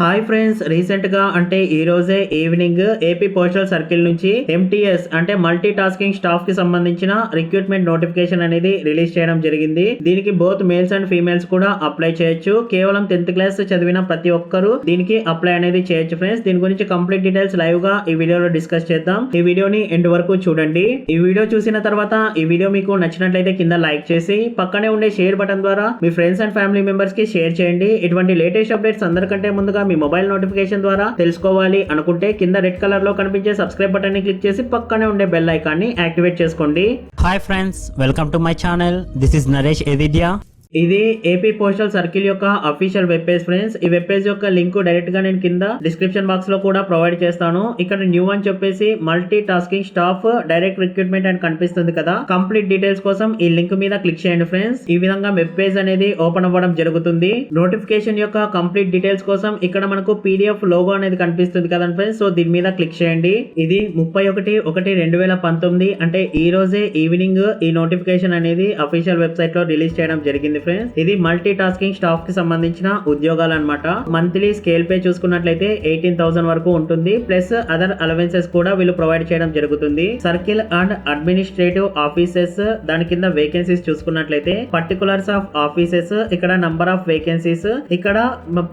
Hi friends, recent గా అంటే ఈ రోజే ఈవినింగ్ ఏపీ పోస్టల్ సర్కిల్ నుంచి ఎంటీఎస్ అంటే మల్టీ టాస్కింగ్ స్టాఫ్ కి సంబంధించిన రిక్రూట్మెంట్ నోటిఫికేషన్ అనేది రిలీజ్ చేయడం జరిగింది. దీనికి బోత్ మేల్స్ అండ్ ఫీమేల్స్ కూడా అప్లై చేయొచ్చు. కేవలం 10th క్లాస్ చదివిన ప్రతి ఒక్కరు దీనికి అప్లై అనేది చేయొచ్చు ఫ్రెండ్స్. దీని గురించి కంప్లీట్ డీటెయిల్స్ లైవ్ గా ఈ వీడియోలో డిస్కస్ చేద్దాం. ఈ వీడియోని ఎండ్ వరకు చూడండి. ఈ వీడియో చూసిన తర్వాత ఈ వీడియో మీకు నచ్చినట్లయితే కింద లైక్ చేసి పక్కనే ఉండే షేర్ బటన్ ద్వారా మీ ఫ్రెండ్స్ అండ్ ఫ్యామిలీ మెంబర్స్ కి షేర్ చేయండి. ఇటువంటి లేటెస్ట్ అప్డేట్స్ అందరికంటే ముందుగా మీ మొబైల్ నోటిఫికేషన్ ద్వారా తెలుసుకోవాలి అనుకుంటే కింద రెడ్ కలర్ లో కనిపించే సబ్స్క్రైబ్ బటన్ ని క్లిక్ చేసి పక్కనే ఉండే బెల్ ఐకాన్ ని యాక్టివేట్ చేసుకోండి. Hi friends, welcome to my channel. This is Naresh ఎదిద్యా. ఇది ఏపీ పోస్టల్ సర్కిల్ యొక్క అఫీషియల్ వెబ్ పేజ్ ఫ్రెండ్స్. ఈ వెబ్ పేజ్ యొక్క లింక్ డైరెక్ట్ గా నేను కింద డిస్క్రిప్షన్ బాక్స్ లో కూడా ప్రొవైడ్ చేస్తాను. ఇక్కడ న్యూ అని చెప్పేసి multi tasking staff direct recruitment అని కనిపిస్తుంది కదా. కంప్లీట్ డీటెయిల్స్ కోసం ఈ లింక్ మీద క్లిక్ చేయండి ఫ్రెండ్స్. ఈ విధంగా వెబ్ పేజ్ అనేది ఓపెన్ అవ్వడం జరుగుతుంది. నోటిఫికేషన్ యొక్క కంప్లీట్ డీటెయిల్స్ కోసం ఇక్కడ మనకు పీడిఎఫ్ లోగో అనేది కనిపిస్తుంది కదా ఫ్రెండ్స్. సో దీని మీద క్లిక్ చేయండి. ఇది 31/1/2019 అంటే ఈ రోజే ఈవినింగ్ ఈ నోటిఫికేషన్ అనేది అఫీషియల్ వెబ్సైట్ లో రిలీజ్ చేయడం జరిగింది ఫ్రెండ్స్. ఇది మల్టీ టాస్కింగ్ స్టాఫ్ కి సంబంధించిన ఉద్యోగాలు అన్నమాట. మంత్లీ స్కేల్ పే చూసుకున్నట్లయితే 18,000 వరకు ఉంటుంది. ప్లస్ అదర్ అలవెన్సెస్ కూడా వీళ్ళు ప్రొవైడ్ చేయడం జరుగుతుంది. సర్కిల్ అండ్ అడ్మినిస్ట్రేటివ్ ఆఫీసెస్ దాని కింద వేకెన్సీస్ చూసుకున్నట్లయితే పర్టికులర్స్ ఆఫ్ ఆఫీసెస్, ఇక్కడ నంబర్ ఆఫ్ వేకెన్సీస్, ఇక్కడ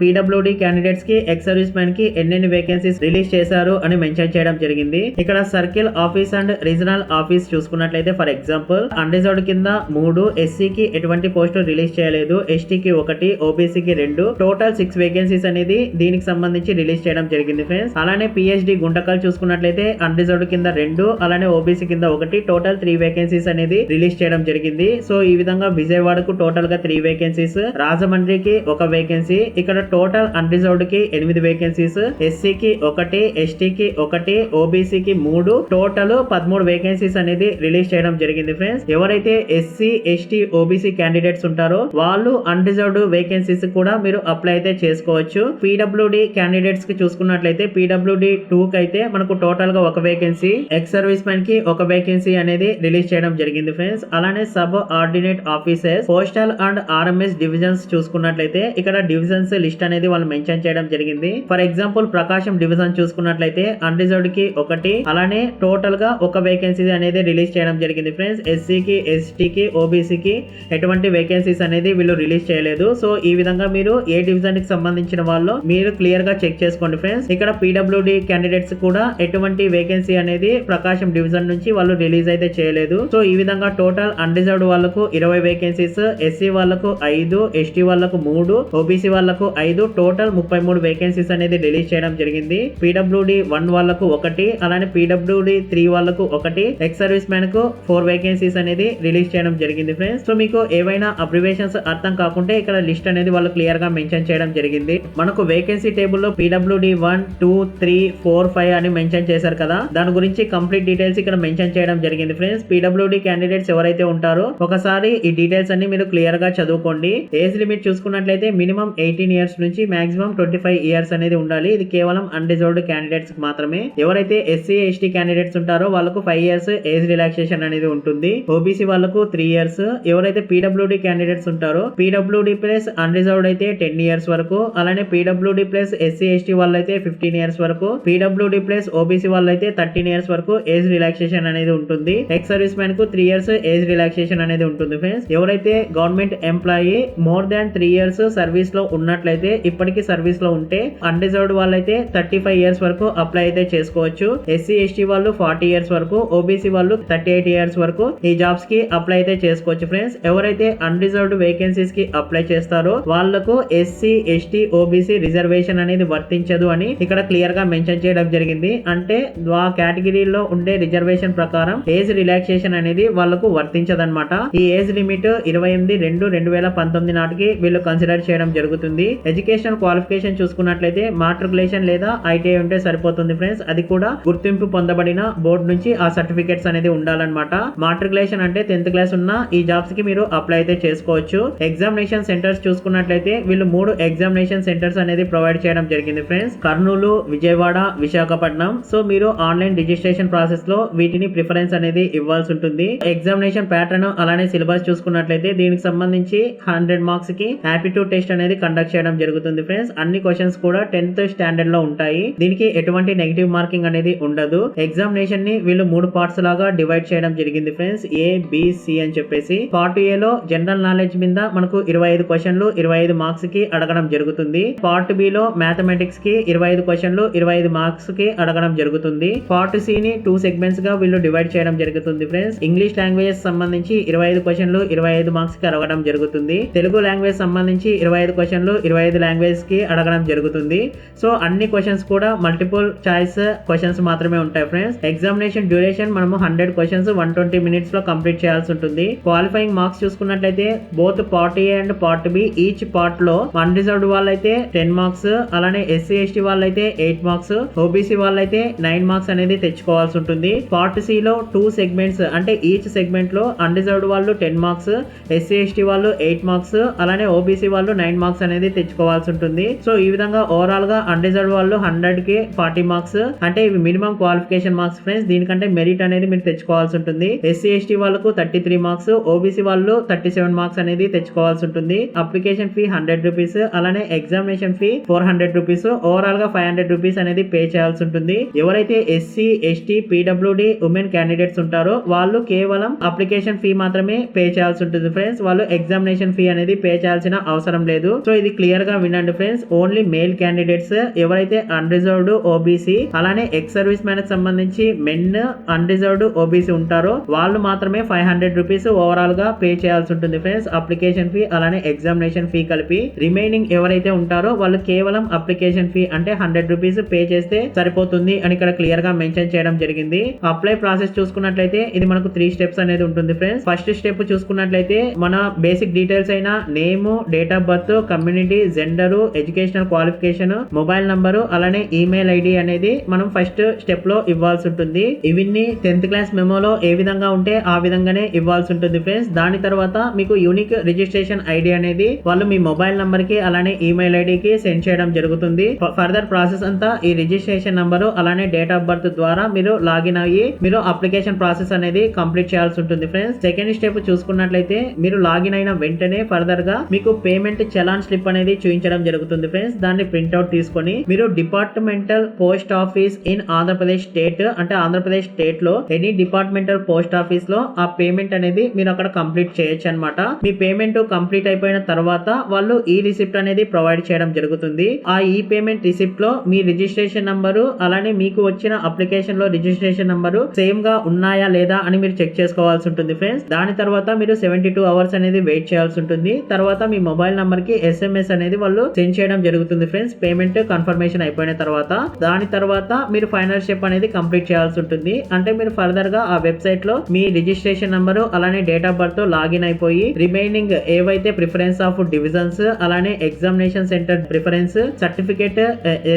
పీడబ్ల్యూడి క్యాండిడేట్స్ కి ఎక్స్ సర్వీస్ మెన్ కి ఎన్నెన్ని వేకెన్సీస్ రిలీజ్ చేశారు అని మెన్షన్ చేయడం జరిగింది. ఇక్కడ circle office and regional office చూసుకున్నట్లయితే ఫర్ ఎగ్జాంపుల్ అన్రిజర్వ్డ్ కింద 3, ఎస్సీకి ఎటువంటి పోస్టు రిలీజ్ చేయలేదు, ఎస్టీకి 1, ఓబీసీకి 2, టోటల్ 6 వేకెన్సీస్ అనేది దీనికి సంబంధించి రిలీజ్ చేయడం జరిగింది ఫ్రెండ్స్. అలానే పిహెచ్డి గుంటకల్ చూసుకున్నట్లయితే అన్రిజర్వ్డ్ కింద 2, అలానే ఓబీసీ కింద 1, టోటల్ 3 వేకెన్సీస్ అనేది రిలీజ్ చేయడం జరిగింది. సో ఈ విధంగా విజయవాడకు టోటల్ గా 3 వేకెన్సీస్, రాజమండ్రికి 1 వేకెన్సీ, ఇక్కడ టోటల్ అన్రిజర్వ్డ్ కి 8 వేకెన్సీస్, ఎస్సీకి 1, ఎస్టీకి 1, ఓబీసీకి 3, టోటల్ 13 వేకెన్సీస్ అనేది రిలీజ్ చేయడం జరిగింది ఫ్రెండ్స్. ఎవరైతే ఎస్సీ, ఎస్టీ, ఓబీసీ క్యాండిడేట్స్ ఉంటారో వాళ్ళు అన్రిజర్వ్డ్ వేకెన్సీస్ కూడా మీరు అప్లై అయితే చేసుకోవచ్చు. పీడబ్ల్యూడి క్యాండిడేట్స్ కి చూసుకున్నట్లయితే పీడబ్ల్యూడి 2 కి అయితే మనకు టోటల్ గా 1 వేకెన్సీ, ఎక్స్ సర్వీస్ మెన్ కి 1 వేకెన్సీ అనేది రిలీజ్ చేయడం జరిగింది ఫ్రెండ్స్. అలానే sub ordinate officers, postal and RMS divisions చూసుకున్నట్లయితే ఇక్కడ డివిజన్స్ లిస్ట్ అనేది వాళ్ళు మెన్షన్ చేయడం జరిగింది. ఫర్ ఎగ్జాంపుల్ ప్రకాశం డివిజన్ చూసుకున్నట్లయితే అన్రిజర్వ్డ్ కి 1, అలానే టోటల్ గా 1 వేకెన్సీ అనేది రిలీజ్ చేయడం జరిగింది ఫ్రెండ్స్. ఎస్సీకి, ఎస్టీకి, ఓబీసీకి ఎటువంటి వేకెన్సీస్ అనేది వీళ్ళు రిలీజ్ చేయలేదు. సో ఈ విధంగా మీరు ఏ డివిజన్ కి సంబంధించిన వాళ్ళు మీరు క్లియర్ గా చెక్ చేసుకోండి ఫ్రెండ్స్. ఇక్కడ పీడబ్ల్యూడి క్యాండిడేట్స్ కూడా ఎటువంటి వేకెన్సీ అనేది ప్రకాశం డివిజన్ నుంచి వాళ్ళు రిలీజ్ అయితే చేయలేదు. సో ఈ విధంగా టోటల్ అన్రిజర్వ్డ్ వాళ్ళకు 20 వేకెన్సీస్, ఎస్సీ వాళ్ళకు 5, ఎస్టీ వాళ్ళకు 3, ఓబీసీ వాళ్ళకు 5, టోటల్ 33 వేకెన్సీస్ అనేది రిలీజ్ చేయడం జరిగింది. పీడబ్ల్యూడి 1 వాళ్ళకు 1, అలానే పీడబ్ల్యూడి 3 వాళ్ళకు 1, ఎక్స్ సర్వీస్ మెన్ కు 4 వేకెన్సీస్ అనేది రిలీజ్ చేయడం జరిగింది ఫ్రెండ్స్. సో మీకు ఏవైనా అబ్రివేషన్స్ అర్థం కాకుంటే ఇక్కడ లిస్ట్ అనేది వాళ్ళు క్లియర్ గా మెన్షన్ చేయడం జరిగింది. మనకు వేకెన్సీ టేబుల్ లో పీడబ్ల్యూడి 1, 2, 3, 4, 5 అని మెన్షన్ చేశారు కదా. దాని గురించి కంప్లీట్ డీటెయిల్స్ ఇక్కడ మెన్షన్ చేయడం జరిగింది ఫ్రెండ్స్. పీడబ్ల్యూడి క్యాండిడేట్స్ ఎవరైతే ఉంటారో ఒకసారి ఈ డీటెయిల్స్ అన్ని మీరు క్లియర్ గా చదువుకోండి. ఏజ్ లిమిట్ చూసుకున్నట్లయితే మినిమం 18 ఇయర్స్ నుంచి మాక్సిమం 25 ఇయర్స్ అనేది ఉండాలి. ఇది కేవలం అన్రిజర్వ్డ్ క్యాండిడేట్స్ కి మాత్రమే. ఎవరైతే ఎస్సీ, ఎస్టీ క్యాండిడేట్స్ ఉంటారో వాళ్ళకు 5 ఇయర్స్ ఏజ్ రిలాక్సేషన్ అనేది ఉంటుంది. ఓబీసీ వాళ్ళకు 3 ఇయర్స్. ఎవరైతే పీడబ్ల్యూడి క్యాండిడేట్స్ ఉంటారో పీడబ్ల్యూడి ప్లస్ అన్రిజర్వ్డ్ అయితే 10 ఇయర్స్ వరకు, అలానే పీడబ్ల్యూడి ప్లస్ ఎస్సీ, ఎస్టీ వాళ్ళైతే 15 ఇయర్స్ వరకు, పీడబ్ల్యూడి ప్లస్ ఓబీసీ వాళ్ళైతే 13 ఇయర్స్ వరకు ఏజ్ రిలాక్సేషన్ అనేది ఉంటుంది. ఎక్స్ సర్వీస్ మెన్ కు 3 ఇయర్స్ ఏజ్ రిలాక్సేషన్ అనేది ఉంటుంది ఫ్రెండ్స్. ఎవరైతే government employee more than 3 years service లో ఉన్నట్లయితే, ఇప్పటికీ సర్వీస్ లో ఉంటే అన్రిజర్వ్డ్ వాళ్ళైతే 35 ఇయర్స్ వరకు అప్లై అయితే చేసుకోవచ్చు. ఎస్సీ, ఎస్టీ వాళ్ళు 40 ఇయర్స్ వరకు, ఓబీసీ వాళ్ళు 38 ఇయర్స్ వరకు ఈ జాబ్స్ కి అప్లై అయితే చేసుకోవచ్చు ఫ్రెండ్స్. ఎవరైతే అన్రిజర్వ్డ్ వేకెన్సీస్ కి అప్లై చేస్తారో వాళ్లకు ఎస్సీ, ఎస్టీ, ఓబీసీ రిజర్వేషన్ అనేది వర్తించదు అని ఇక్కడ క్లియర్ గా మెన్షన్ చేయడం జరిగింది. అంటే ఆ కేటగిరీలో ఉండే రిజర్వేషన్ ప్రకారం ఏజ్ రిలాక్సేషన్ అనేది వాళ్లకు వర్తించదన్నమాట. ఈ ఏజ్ లిమిట్ 28/2/2019 నాటికి వీళ్ళు కన్సిడర్ చేయడం జరుగుతుంది. ఎడ్యుకేషనల్ క్వాలిఫికేషన్ చూసుకున్నట్లయితే మాట్రికులేషన్ లేదా ఐటీఐ ఉంటే సరిపోతుంది ఫ్రెండ్స్. అది కూడా గుర్తింపు పొందబడిన బోర్డు నుంచి ఆ సర్టిఫికేట్స్ అనేది ఉండాలన్నమాట. మాట్రికులేషన్ అంటే 10th క్లాస్ ఉన్న ఈ జాబ్స్ కి మీరు అప్లై అయితే చేసుకోవచ్చు. చేసుకోవచ్చు. ఎగ్జామినేషన్ సెంటర్స్ చూసుకున్నట్లయితే వీళ్ళు 3 ఎగ్జామినేషన్ సెంటర్స్ అనేది ప్రొవైడ్ చేయడం జరిగింది ఫ్రెండ్స్. కర్నూలు, విజయవాడ, విశాఖపట్నం. సో మీరు ఆన్లైన్ రిజిస్ట్రేషన్ ప్రాసెస్ లో వీటిని ప్రిఫరెన్స్ అనేది ఇవ్వాల్సి ఉంటుంది. ఎగ్జామినేషన్ ప్యాటర్న్ అలానే సిలబస్ చూసుకున్నట్లయితే దీనికి సంబంధించి 100 మార్క్స్ కి ఆప్టిట్యూడ్ టెస్ట్ అనేది కండక్ట్ చేయడం జరుగుతుంది ఫ్రెండ్స్. అన్ని క్వశ్చన్స్ కూడా 10th స్టాండర్డ్ లో ఉంటాయి. దీనికి ఎటువంటి నెగిటివ్ మార్కింగ్ అనేది ఉండదు. ఎగ్జామినేషన్ ని వీళ్ళు 3 పార్ట్స్ లాగా డివైడ్ చేయడం జరిగింది ఫ్రెండ్స్. A, B, C అని చెప్పేసి. పార్ట్ A లో జనరల్ నాలెడ్జ్ మీద మనకు 25 క్వశ్చన్లు 25 మార్క్స్ కి అడగడం జరుగుతుంది. పార్ట్ B లో మ్యాథమెటిక్స్ కి 25 క్వశ్చన్లు 25 మార్క్స్ కి అడగడం జరుగుతుంది. పార్ట్ C ని 2 సెగ్మెంట్స్ గా వీళ్ళు డివైడ్ చేయడం జరుగుతుంది ఫ్రెండ్స్. ఇంగ్లీష్ లాంగ్వేజ్ సంబంధించి 25 క్వశ్చన్లు 25 మార్క్స్ కి అడగడం జరుగుతుంది. తెలుగు లాంగ్వేజ్ సంబంధించి 25 క్వశ్చన్లు 25 లాంగ్వేజ్ కి అడగడం జరుగుతుంది. సో అన్ని క్వశ్చన్స్ కూడా మల్టిపుల్ చాయిస్ క్వశ్చన్స్ మాత్రమే ఉంటాయి ఫ్రెండ్స్. ఎగ్జామినేషన్ డ్యూరేషన్ మనము 100 క్వశ్చన్స్ 120 మినిట్స్ లో కంప్లీట్ చేయాల్సి ఉంటుంది. క్వాలిఫైయింగ్ మార్క్స్ చూసుకున్నట్లయితే both part a and part b each part లో అన్రిజర్వ్డ్ వాళ్ళైతే 10 మార్క్స్, అలానే SC ST వాళ్ళైతే 8 మార్క్స్, OBC వాళ్ళైతే 9 మార్క్స్ అనేది తెచ్చుకోవాల్సి ఉంటుంది. పార్ట్ సి లో 2 సెగ్మెంట్స్ అంటే ఈచ్ సెగ్మెంట్ లో అన్రిజర్వ్డ్ వాళ్ళు 10 మార్క్స్, SC ST వాళ్ళు 8 మార్క్స్, అలానే OBC వాళ్ళు 9 మార్క్స్ అనేది తెచ్చుకోవాల్సి ఉంటుంది. సో ఈ విధంగా ఓవరాల్ గా అన్రిజర్వ్డ్ వాళ్ళు 100 కి 40 మార్క్స్ అంటే ఇవి మినిమం క్వాలిఫికేషన్ మార్క్స్ ఫ్రెండ్స్. దీనికంటే మెరిట్ అనేది మీరు తెచ్చుకోవాల్సి ఉంటుంది. SC ST వాళ్ళకు 33 మార్క్స్, OBC వాళ్ళు 37 మార్క్స్ అనేది తెచ్చుకోవాల్సి ఉంటుంది. అప్లికేషన్ ఫీ 100 రూపీస్, అలానే ఎగ్జామినేషన్ ఫీ 400 రూపీస్, ఓవరాల్ గా 500 రూపీస్ అనేది పే చేయాల్సి ఉంటుంది. ఎవరైతే SC ST PWD women candidates ఉంటారో వాళ్ళు కేవలం అప్లికేషన్ ఫీ మాత్రమే పే చేయాల్సి ఉంటుంది ఫ్రెండ్స్. వాళ్ళు ఎగ్జామినేషన్ ఫీ అనేది పే చేయాల్సిన అవసరం లేదు. సో ఇది క్లియర్ గా వినండి ఫ్రెండ్స్. ఓన్లీ మేల్ క్యాండిడేట్స్ ఎవరైతే అన్రిజర్వ్డ్ OBC అలానే ఎక్స్ సర్వీస్ మ్యాన్ కి సంబంధించి మెన్ అన్రిజర్వ్డ్ OBC ఉంటారో వాళ్ళు మాత్రమే 500 రూపీస్ ఓవరాల్ గా పే చేయాల్సి ఉంటుంది ఫ్రెండ్స్. అప్లికేషన్ ఫీ అలానే ఎగ్జామినేషన్ ఫీ కలిపి. రిమైనింగ్ ఎవరైతే ఉంటారో వాళ్ళు కేవలం అప్లికేషన్ ఫీ అంటే 100 రూపీస్ పే చేస్తే సరిపోతుంది అని ఇక్కడ క్లియర్ గా మెన్షన్ చేయడం జరిగింది. అప్లై ప్రాసెస్ చూసుకున్నట్లయితే ఇది మనకు 3 స్టెప్స్ అనేది ఉంటుంది ఫ్రెండ్స్. ఫస్ట్ స్టెప్ చూసుకున్నట్లయితే మన బేసిక్ డీటెయిల్స్ అయిన name, date of birth, community, gender, educational qualification, mobile number అలానే ఈమెయిల్ ఐడి అనేది మనం ఫస్ట్ స్టెప్ లో ఇవ్వాల్సి ఉంటుంది. ఇవన్నీ 10th క్లాస్ మెమోలో ఏ విధంగా ఉంటే ఆ విధంగానే ఇవ్వాల్సి ఉంటుంది ఫ్రెండ్స్. దాని తర్వాత మీకు యూనిక్ రిజిస్ట్రేషన్ ఐడి అనేది వాళ్ళు మీ మొబైల్ నంబర్ కి అలానే ఈమెయిల్ ఐడికి సెండ్ చేయడం జరుగుతుంది. ఫర్దర్ ప్రాసెస్ అంతా ఈ రిజిస్ట్రేషన్ నంబరు అలానే డేట్ ఆఫ్ బర్త్ ద్వారా మీరు లాగిన్ అయ్యి మీరు అప్లికేషన్ ప్రాసెస్ అనేది కంప్లీట్ చేయాల్సి ఉంటుంది ఫ్రెండ్స్. సెకండ్ స్టెప్ చూసుకున్నట్లయితే మీరు లాగిన్ అయిన వెంటనే ఫర్దర్ గా మీకు పేమెంట్ చలాన్ స్లిప్ అనేది చూపించడం జరుగుతుంది ఫ్రెండ్స్. దాన్ని ప్రింట్అవుట్ తీసుకొని మీరు departmental post office in Andhra Pradesh state అంటే ఆంధ్రప్రదేశ్ స్టేట్ లో ఎనీ డిపార్ట్మెంటల్ పోస్ట్ ఆఫీస్ లో ఆ పేమెంట్ అనేది మీరు అక్కడ కంప్లీట్ చేయొచ్చు అనమాట. మీ పేమెంట్ కంప్లీట్ అయిపోయిన తర్వాత వాళ్ళు ఈ రిసిప్ట్ అనేది ప్రొవైడ్ చేయడం జరుగుతుంది. ఆ ఈ పేమెంట్ రిసిప్ట్ లో మీ రిజిస్ట్రేషన్ నంబరు అలానే మీకు వచ్చిన అప్లికేషన్ లో రిజిస్ట్రేషన్ నంబరు సేమ్ గా ఉన్నాయా లేదా అని మీరు చెక్ చేసుకోవాల్సి ఉంటుంది ఫ్రెండ్స్. దాని తర్వాత మీరు 72 అవర్స్ అనేది వెయిట్ చేయాల్సి ఉంటుంది. తర్వాత మీ మొబైల్ నంబర్ కి SMS అనేది వాళ్ళు సెండ్ చేయడం జరుగుతుంది ఫ్రెండ్స్. పేమెంట్ కన్ఫర్మేషన్ అయిపోయిన తర్వాత దాని తర్వాత మీరు ఫైనల్ స్టెప్ అనేది కంప్లీట్ చేయాల్సి ఉంటుంది. అంటే మీరు ఫర్దర్ గా ఆ వెబ్సైట్ లో మీ రిజిస్ట్రేషన్ నంబరు అలానే డేట్ ఆఫ్ బర్త్ లాగిన్ అయిపోయి రిమైనింగ్ ఏవైతే ప్రిఫరెన్స్ ఆఫ్ డివిజన్స్ అలానే examination centre preference certificate,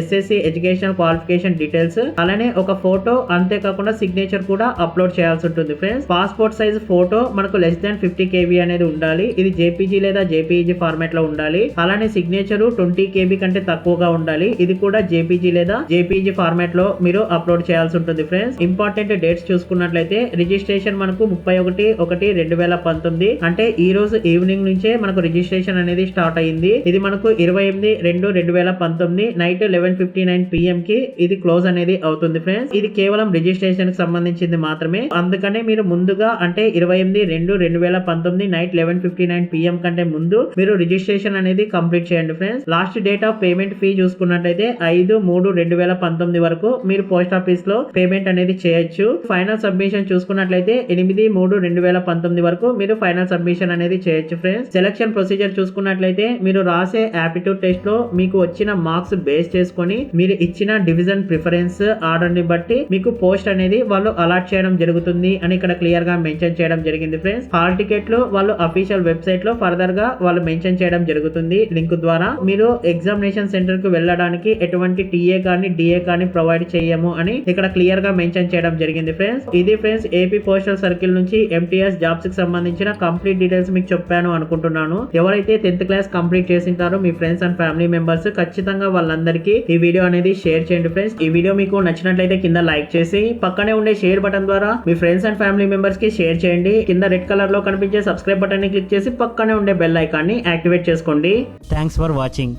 SSC educational qualification details అలానే ఒక ఫోటో, అంతేకాకుండా సిగ్నేచర్ కూడా అప్లోడ్ చేయాల్సి ఉంటుంది ఫ్రెండ్స్. పాస్పోర్ట్ సైజ్ ఫోటో మనకు లెస్ దాన్ 50 KB అనేది ఉండాలి. ఇది JPG లేదా JPEG ఫార్మాట్ లో ఉండాలి. అలానే సిగ్నేచర్ 20 KB కంటే తక్కువగా ఉండాలి. ఇది కూడా JPG లేదా JPEG ఫార్మాట్ లో మీరు అప్లోడ్ చేయాల్సి ఉంటుంది ఫ్రెండ్స్. ఇంపార్టెంట్ డేట్స్ చూసుకున్నట్లయితే రిజిస్ట్రేషన్ మనకు 31/1/2019 అంటే ఈ రోజు ఈవినింగ్ నుంచే మనకు రిజిస్ట్రేషన్ అనేది స్టార్ట్ అయింది. ఇది మనకు 28/2/2019 నైట్ 11:59 PM కి ఇది క్లోజ్ అనేది అవుతుంది ఫ్రెండ్స్. ఇది కేవలం రిజిస్ట్రేషన్ కి సంబంధించింది మాత్రమే. అందుకనే మీరు ముందుగా అంటే 28/2/2019 నైట్ 11:59 PM కంటే ముందు మీరు రిజిస్ట్రేషన్ అనేది కంప్లీట్ చేయండి friends. Last date of payment fee చూసుకున్నట్లయితే 5/3/2019 వరకు మీరు పోస్ట్ ఆఫీస్ లో పేమెంట్ అనేది చేయొచ్చు. ఫైనల్ సబ్మిషన్ చూసుకున్నట్లయితే 8/3/2019 వరకు మీరు ఫైనల్ సబ్మిషన్ అనేది చేయొచ్చు ఫ్రెండ్స్. సెలక్షన్ ప్రొసీజర్ చూసుకున్నట్లయితే మీరు రాసే ఆప్టిట్యూడ్ టెస్ట్ లో మీకు వచ్చిన మార్క్స్ బేస్ చేసుకొని మీరు ఇచ్చిన డివిజన్ ప్రిఫరెన్స్ ఆర్డర్ ని బట్టి మీకు పోస్ట్ అనేది వాళ్ళు అలాట్ చేయడం జరుగుతుంది అని ఇక్కడ క్లియర్ గా మెన్షన్ చేయడం జరిగింది ఫ్రెండ్స్. హాల్ టికెట్లు వాళ్ళు అఫీషియల్ వెబ్సైట్ లో ఫర్దర్ గా వాళ్ళు మెన్షన్ చేయడం జరుగుతుంది లింక్ ద్వారా. మీరు ఎగ్జామినేషన్ సెంటర్ కు వెళ్ళడానికి ఎటువంటి TA కానీ DA కానీ ప్రొవైడ్ చేయము అని ఇక్కడ క్లియర్ గా మెన్షన్ చేయడం జరిగింది ఫ్రెండ్స్. ఇది ఫ్రెండ్స్ ఏపీ పోస్టల్ సర్కిల్ నుంచి MTS జాబ్స్ కి సంబంధించిన కంప్లీట్ డీటెయిల్స్ మీకు మీకు చెప్పాను అనుకుంటున్నాను. ఎవరైతే 10th క్లాస్ కంప్లీట్ చేసింటారో మీ ఫ్రెండ్స్ అండ్ ఫ్యామిలీ మెంబర్స్ ఖచ్చితంగా వాళ్ళందరికీ ఈ వీడియో అనేది షేర్ చేయండి ఫ్రెండ్స్. ఈ వీడియో మీకు నచ్చినట్లయితే కింద లైక్ చేసి పక్కనే ఉండే షేర్ బటన్ ద్వారా మీ ఫ్రెండ్స్ అండ్ ఫ్యామిలీ మెంబర్స్ కి షేర్ చేయండి. కింద రెడ్ కలర్ లో కనిపించే సబ్స్క్రైబ్ బటన్ ని క్లిక్ చేసి పక్కనే ఉండే బెల్ ఐకాన్ ని యాక్టివేట్ చేసుకోండి. Thanks for watching.